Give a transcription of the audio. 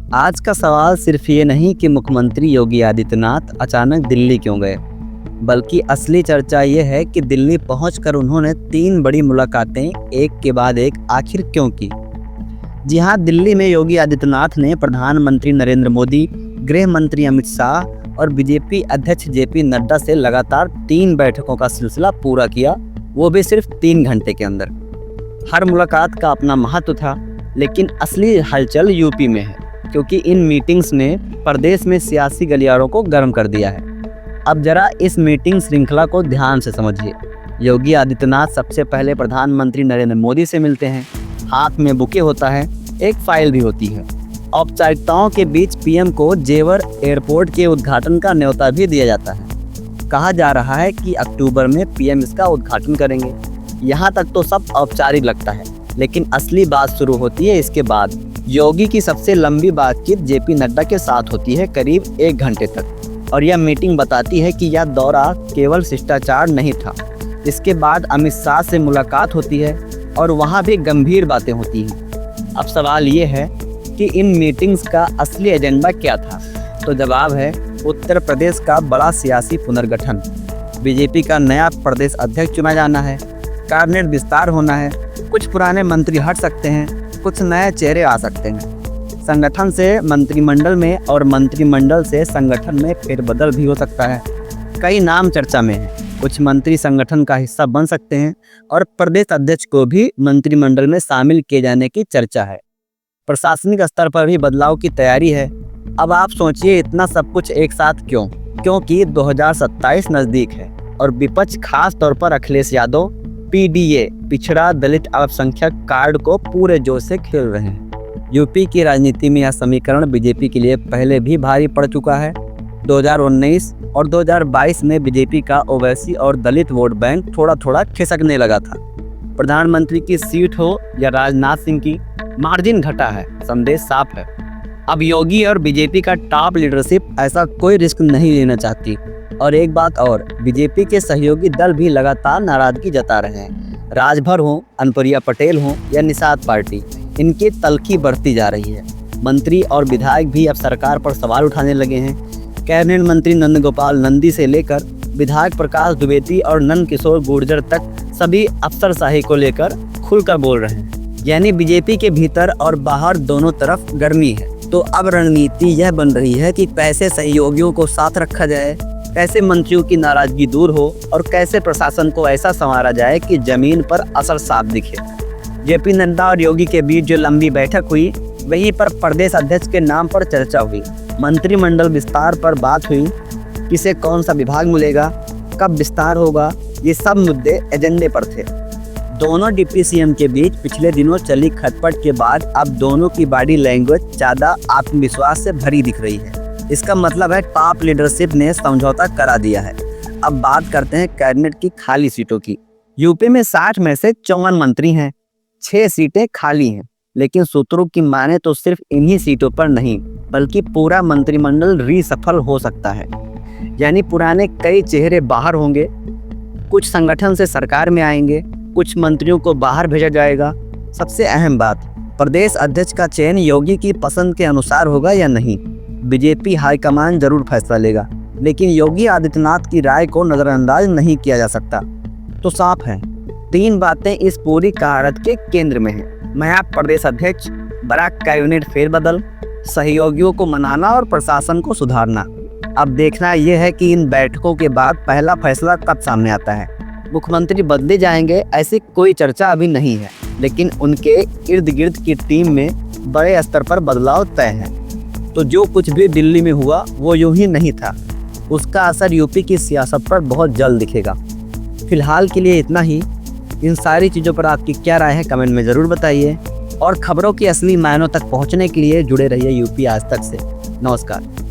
आज का सवाल सिर्फ ये नहीं कि मुख्यमंत्री योगी आदित्यनाथ अचानक दिल्ली क्यों गए, बल्कि असली चर्चा ये है कि दिल्ली पहुंचकर उन्होंने 3 बड़ी मुलाकातें एक के बाद एक आखिर क्यों की। जी हां, दिल्ली में योगी आदित्यनाथ ने प्रधानमंत्री नरेंद्र मोदी, गृह मंत्री अमित शाह और बीजेपी अध्यक्ष जेपी नड्डा से लगातार 3 बैठकों का सिलसिला पूरा किया, वो भी सिर्फ 3 घंटे के अंदर। हर मुलाकात का अपना महत्व था, लेकिन असली हलचल यूपी में है, क्योंकि इन मीटिंग्स ने प्रदेश में सियासी गलियारों को गर्म कर दिया है। अब जरा इस मीटिंग श्रृंखला को ध्यान से समझिए। योगी आदित्यनाथ सबसे पहले प्रधानमंत्री नरेंद्र मोदी से मिलते हैं। हाथ में बुके होता है, एक फाइल भी होती है। औपचारिकताओं के बीच पीएम को जेवर एयरपोर्ट के उद्घाटन का न्योता भी दिया जाता है। कहा जा रहा है कि अक्टूबर में पीएम इसका उद्घाटन करेंगे। यहाँ तक तो सब औपचारिक लगता है, लेकिन असली बात शुरू होती है इसके बाद। योगी की सबसे लंबी बातचीत जेपी नड्डा के साथ होती है, करीब 1 घंटे तक, और यह मीटिंग बताती है कि यह दौरा केवल शिष्टाचार नहीं था। इसके बाद अमित शाह से मुलाकात होती है और वहाँ भी गंभीर बातें होती हैं। अब सवाल ये है कि इन मीटिंग्स का असली एजेंडा क्या था? तो जवाब है उत्तर प्रदेश का बड़ा सियासी पुनर्गठन। बीजेपी का नया प्रदेश अध्यक्ष चुना जाना है, कैबिनेट विस्तार होना है, कुछ पुराने मंत्री हट सकते हैं, कुछ नए चेहरे आ सकते हैं। संगठन से मंत्रिमंडल में और मंत्रिमंडल से संगठन में फेरबदल भी हो सकता है। कई नाम चर्चा में हैं। कुछ मंत्री संगठन का हिस्सा बन सकते हैं और प्रदेश अध्यक्ष को भी मंत्रिमंडल में शामिल किए जाने की चर्चा है। प्रशासनिक स्तर पर भी बदलाव की तैयारी है। अब आप सोचिए, इतना सब कुछ एक साथ क्यों? क्योंकि 2027 नज़दीक है और विपक्ष, खास तौर पर अखिलेश यादव, पीडीए पिछड़ा दलित अल्पसंख्यक कार्ड को पूरे जोश से खेल रहे हैं। यूपी की राजनीति में यह समीकरण बीजेपी के लिए पहले भी भारी पड़ चुका है। 2019 और 2022 में बीजेपी का ओवैसी और दलित वोट बैंक थोड़ा थोड़ा खिसकने लगा था। प्रधानमंत्री की सीट हो या राजनाथ सिंह की, मार्जिन घटा है, संदेश साफ है। अब योगी और बीजेपी का टॉप लीडरशिप ऐसा कोई रिस्क नहीं लेना चाहती। और एक बात और, बीजेपी के सहयोगी दल भी लगातार नाराजगी जता रहे हैं। राजभर हो, अनुप्रिया पटेल हो या निषाद पार्टी, इनकी तल्खी बढ़ती जा रही है। मंत्री और विधायक भी अब सरकार पर सवाल उठाने लगे हैं। कैबिनेट मंत्री नंदगोपाल नंदी से लेकर विधायक प्रकाश द्विवेदी और नंद किशोर गुर्जर तक सभी अफसरशाही को लेकर खुलकर बोल रहे हैं। यानी बीजेपी के भीतर और बाहर दोनों तरफ गर्मी है। तो अब रणनीति यह बन रही है कि कैसे सहयोगियों को साथ रखा जाए, कैसे मंत्रियों की नाराजगी दूर हो और कैसे प्रशासन को ऐसा संवारा जाए कि जमीन पर असर साफ दिखे। जेपी नड्डा और योगी के बीच जो लंबी बैठक हुई, वहीं पर प्रदेश अध्यक्ष के नाम पर चर्चा हुई, मंत्रिमंडल विस्तार पर बात हुई, किसे कौन सा विभाग मिलेगा, कब विस्तार होगा, ये सब मुद्दे एजेंडे पर थे। दोनों डिप्टी सीएम के बीच पिछले दिनों चली खटपट के बाद अब दोनों की बॉडी लैंग्वेज ज़्यादा आत्मविश्वास से भरी दिख रही है। इसका मतलब है टॉप लीडरशिप ने समझौता करा दिया है। अब बात करते हैं कैबिनेट की खाली सीटों की। यूपी में 60 में से 54 मंत्री हैं, 6 सीटें खाली हैं, लेकिन सूत्रों की माने तो सिर्फ इन्हीं सीटों पर नहीं, बल्कि पूरा मंत्रिमंडल रीसफल हो सकता है। यानी पुराने कई चेहरे बाहर होंगे, कुछ संगठन से सरकार में आएंगे, कुछ मंत्रियों को बाहर भेजा जाएगा। सबसे अहम बात, प्रदेश अध्यक्ष का चयन योगी की पसंद के अनुसार होगा या नहीं, बीजेपी हाईकमान जरूर फैसला लेगा, लेकिन योगी आदित्यनाथ की राय को नज़रअंदाज नहीं किया जा सकता। तो साफ है, 3 बातें इस पूरी कहावत के केंद्र में हैं। नया प्रदेश अध्यक्ष, बड़ा कैबिनेट फेरबदल, सहयोगियों को मनाना और प्रशासन को सुधारना। अब देखना यह है कि इन बैठकों के बाद पहला फैसला कब सामने आता है। मुख्यमंत्री बदले जाएंगे ऐसी कोई चर्चा अभी नहीं है, लेकिन उनके इर्द गिर्द की टीम में बड़े स्तर पर बदलाव तय है। तो जो कुछ भी दिल्ली में हुआ वो यूं ही नहीं था, उसका असर यूपी की सियासत पर बहुत जल्द दिखेगा। फिलहाल के लिए इतना ही। इन सारी चीज़ों पर आपकी क्या राय है, कमेंट में ज़रूर बताइए। और खबरों की असली मायनों तक पहुंचने के लिए जुड़े रहिए यूपी आज तक से। नमस्कार।